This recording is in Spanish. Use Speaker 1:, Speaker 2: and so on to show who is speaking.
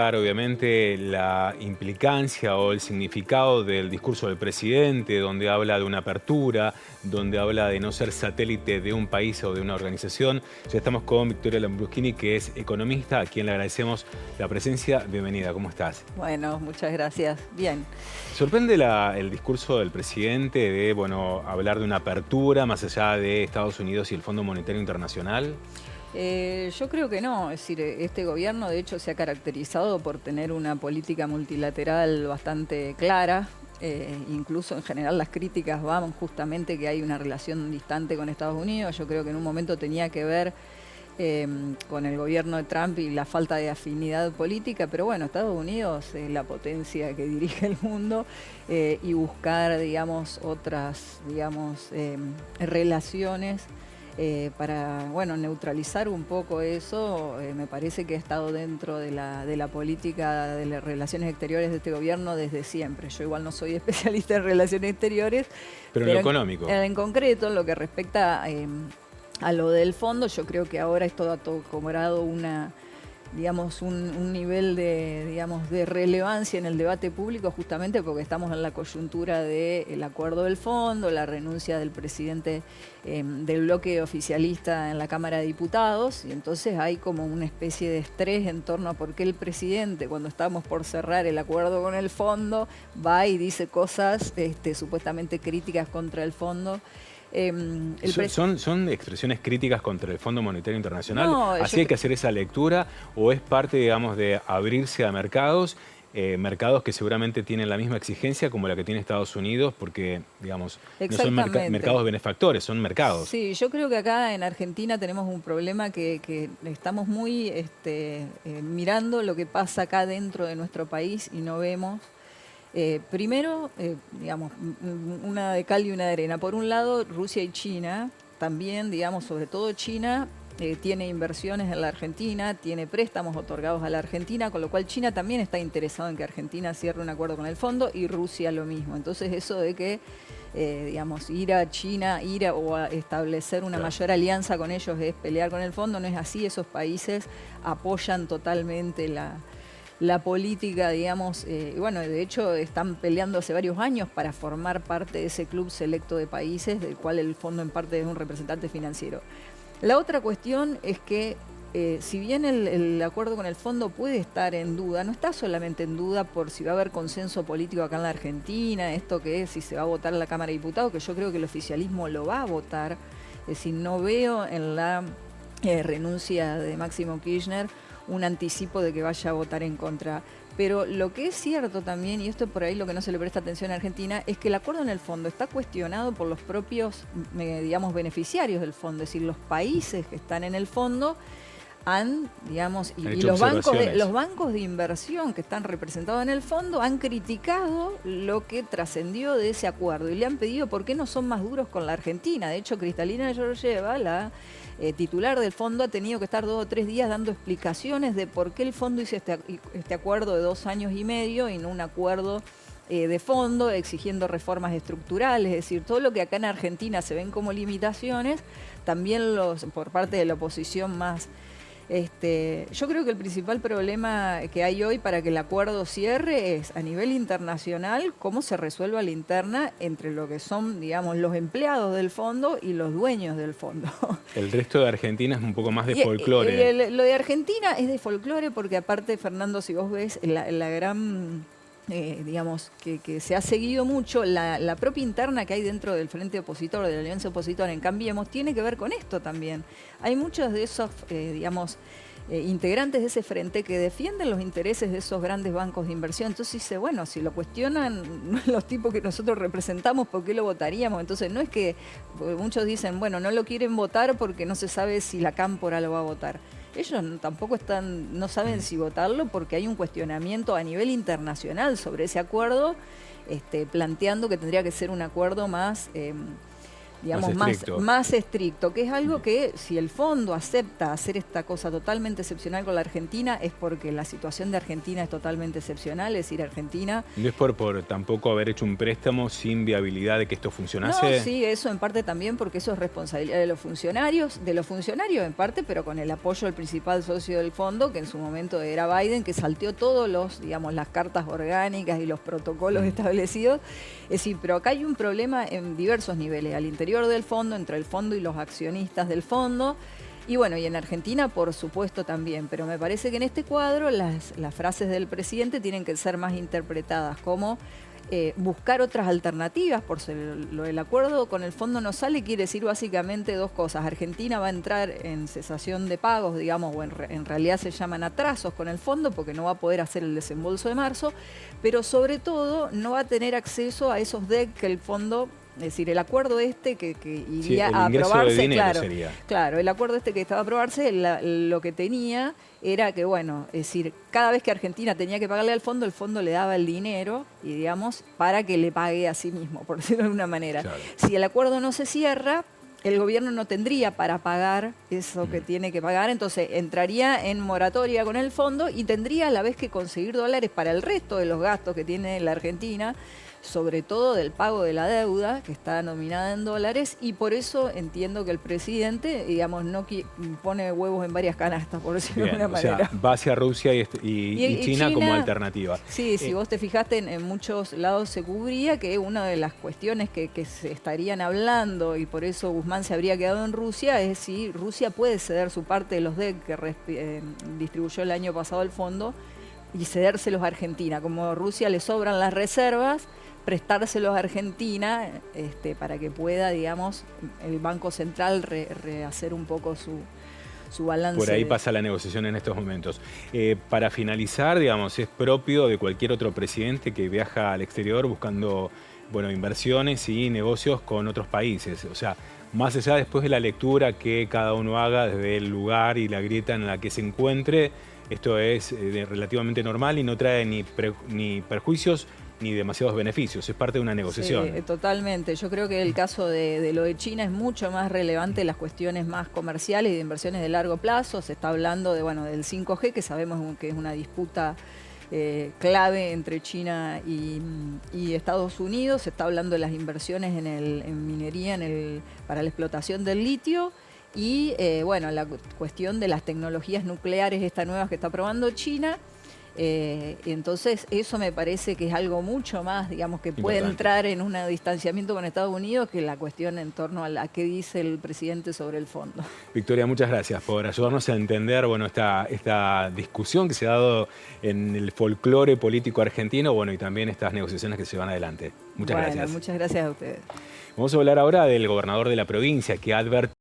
Speaker 1: Obviamente la implicancia o el significado del discurso del presidente, donde habla de una apertura, donde habla de no ser satélite de un país o de una organización. Ya estamos con Victoria Lambruschini, que es economista, a quien le agradecemos la presencia. Bienvenida, ¿cómo estás?
Speaker 2: Bueno, muchas gracias. Bien.
Speaker 1: ¿Sorprende el discurso del presidente de, hablar de una apertura más allá de Estados Unidos y el Fondo Monetario Internacional?
Speaker 2: Yo creo que no, es decir, este gobierno de hecho se ha caracterizado por tener una política multilateral bastante clara, incluso en general las críticas van justamente que hay una relación distante con Estados Unidos. Yo creo que en un momento tenía que ver con el gobierno de Trump y la falta de afinidad política, pero bueno, Estados Unidos es la potencia que dirige el mundo y buscar, digamos, otras, digamos, relaciones para, bueno, neutralizar un poco eso. Me parece que ha estado dentro de la política de las relaciones exteriores de este gobierno desde siempre. Yo igual no soy especialista en relaciones exteriores,
Speaker 1: Pero en lo económico.
Speaker 2: En concreto, en lo que respecta a lo del fondo, yo creo que ahora esto ha cobrado digamos, un nivel de relevancia en el debate público, justamente porque estamos en la coyuntura del acuerdo del fondo, la renuncia del presidente del bloque oficialista en la Cámara de Diputados, y entonces hay como una especie de estrés en torno a por qué el presidente, cuando estamos por cerrar el acuerdo con el fondo, va y dice cosas supuestamente críticas contra el fondo.
Speaker 1: ¿Son expresiones críticas contra el Fondo Monetario Internacional?
Speaker 2: No,
Speaker 1: ¿Así hay que hacer esa lectura o es parte, digamos, de abrirse a mercados, mercados que seguramente tienen la misma exigencia como la que tiene Estados Unidos, porque, digamos, no son mercados benefactores, son mercados?
Speaker 2: Sí, yo creo que acá en Argentina tenemos un problema que estamos muy mirando lo que pasa acá dentro de nuestro país y no vemos. Primero, digamos, una de cal y una de arena. Por un lado, Rusia y China, también, digamos, sobre todo China, tiene inversiones en la Argentina, tiene préstamos otorgados a la Argentina, con lo cual China también está interesado en que Argentina cierre un acuerdo con el fondo y Rusia lo mismo. Entonces eso de que, digamos, ir a China, o a establecer una mayor alianza con ellos es pelear con el fondo, no es así. Esos países apoyan totalmente la política, digamos, bueno, de hecho están peleando hace varios años para formar parte de ese club selecto de países, del cual el fondo en parte es un representante financiero. La otra cuestión es que si bien el acuerdo con el fondo puede estar en duda, no está solamente en duda por si va a haber consenso político acá en la Argentina, esto que es si se va a votar en la Cámara de Diputados, que yo creo que el oficialismo lo va a votar. Es decir, no veo en la renuncia de Máximo Kirchner un anticipo de que vaya a votar en contra. Pero lo que es cierto también, y esto es por ahí lo que no se le presta atención a Argentina, es que el acuerdo en el fondo está cuestionado por los propios, digamos, beneficiarios del fondo. Es decir, los países que están en el fondo digamos, y los bancos de inversión que están representados en el fondo han criticado lo que trascendió de ese acuerdo y le han pedido por qué no son más duros con la Argentina. De hecho, Cristalina Georgieva, la titular del fondo, ha tenido que estar 2 o 3 días dando explicaciones de por qué el fondo hizo este acuerdo de 2 años y medio y no un acuerdo de fondo, exigiendo reformas estructurales. Es decir, todo lo que acá en Argentina se ven como limitaciones, también por parte de la oposición más. Yo creo que el principal problema que hay hoy para que el acuerdo cierre es a nivel internacional cómo se resuelva la interna entre lo que son, digamos, los empleados del fondo y los dueños del fondo.
Speaker 1: El resto de Argentina es un poco más de folclore.
Speaker 2: Lo de Argentina es de folclore porque aparte, Fernando, si vos ves la gran... digamos, que se ha seguido mucho, la propia interna que hay dentro del Frente Opositor, de la Alianza Opositora en Cambiemos, tiene que ver con esto también. Hay muchos de esos, digamos, integrantes de ese frente que defienden los intereses de esos grandes bancos de inversión. Entonces dice, bueno, si lo cuestionan los tipos que nosotros representamos, ¿por qué lo votaríamos? Entonces no es que, porque muchos dicen, bueno, no lo quieren votar porque no se sabe si la Cámpora lo va a votar. Ellos tampoco no saben si votarlo porque hay un cuestionamiento a nivel internacional sobre ese acuerdo, planteando que tendría que ser un acuerdo más digamos, más estricto, que es algo que si el fondo acepta hacer esta cosa totalmente excepcional con la Argentina es porque la situación de Argentina es totalmente excepcional, es decir, Argentina...
Speaker 1: ¿No es por tampoco haber hecho un préstamo sin viabilidad de que esto funcionase?
Speaker 2: No, sí, eso en parte también porque eso es responsabilidad de los funcionarios en parte, pero con el apoyo del principal socio del fondo, que en su momento era Biden, que salteó todos los, digamos, las cartas orgánicas y los protocolos establecidos. Es decir, pero acá hay un problema en diversos niveles, al interior del fondo, entre el fondo y los accionistas del fondo, y bueno, y en Argentina por supuesto también, pero me parece que en este cuadro las frases del presidente tienen que ser más interpretadas como buscar otras alternativas, por lo del acuerdo con el fondo no sale, quiere decir básicamente dos cosas. Argentina va a entrar en cesación de pagos, digamos, o en realidad se llaman atrasos con el fondo porque no va a poder hacer el desembolso de marzo, pero sobre todo no va a tener acceso a esos DEC que el fondo... Es decir, el acuerdo que iría a aprobarse, claro, el acuerdo que estaba a aprobarse, lo que tenía era que, bueno, es decir, cada vez que Argentina tenía que pagarle al fondo, el fondo le daba el dinero, y digamos, para que le pague a sí mismo, por decirlo de alguna manera. Claro. Si el acuerdo no se cierra, el gobierno no tendría para pagar eso que tiene que pagar, entonces entraría en moratoria con el fondo y tendría a la vez que conseguir dólares para el resto de los gastos que tiene la Argentina, sobre todo del pago de la deuda, que está nominada en dólares, y por eso entiendo que el presidente, digamos, no pone huevos en varias canastas, por decirlo de alguna manera.
Speaker 1: O sea, va hacia Rusia y China como alternativa.
Speaker 2: Sí, si vos te fijaste, en muchos lados se cubría que una de las cuestiones que se estarían hablando, y por eso Guzmán se habría quedado en Rusia, es si Rusia puede ceder su parte de los DEC que distribuyó el año pasado el fondo, y cedérselos a Argentina. Como a Rusia le sobran las reservas, prestárselos a Argentina para que pueda, digamos, el Banco Central rehacer un poco su balance.
Speaker 1: Por ahí pasa la negociación en estos momentos. Para finalizar, digamos, es propio de cualquier otro presidente que viaja al exterior buscando, bueno, inversiones y negocios con otros países. O sea, más allá después de la lectura que cada uno haga desde el lugar y la grieta en la que se encuentre, esto es relativamente normal y no trae ni perjuicios ni demasiados beneficios, es parte de una negociación.
Speaker 2: Sí, totalmente. Yo creo que el caso de lo de China es mucho más relevante, las cuestiones más comerciales y de inversiones de largo plazo. Se está hablando de, bueno, del 5G, que sabemos que es una disputa clave entre China y Estados Unidos. Se está hablando de las inversiones en minería para la explotación del litio. Y bueno, la cuestión de las tecnologías nucleares, estas nuevas que está probando China. Entonces eso me parece que es algo mucho más, digamos, que puede entrar en un distanciamiento con Estados Unidos que la cuestión en torno a qué dice el presidente sobre el fondo.
Speaker 1: Victoria, muchas gracias por ayudarnos a entender, bueno, esta discusión que se ha dado en el folclore político argentino, bueno, y también estas negociaciones que se van adelante. Muchas gracias.
Speaker 2: Muchas gracias a ustedes.
Speaker 1: Vamos a hablar ahora del gobernador de la provincia que ha advertido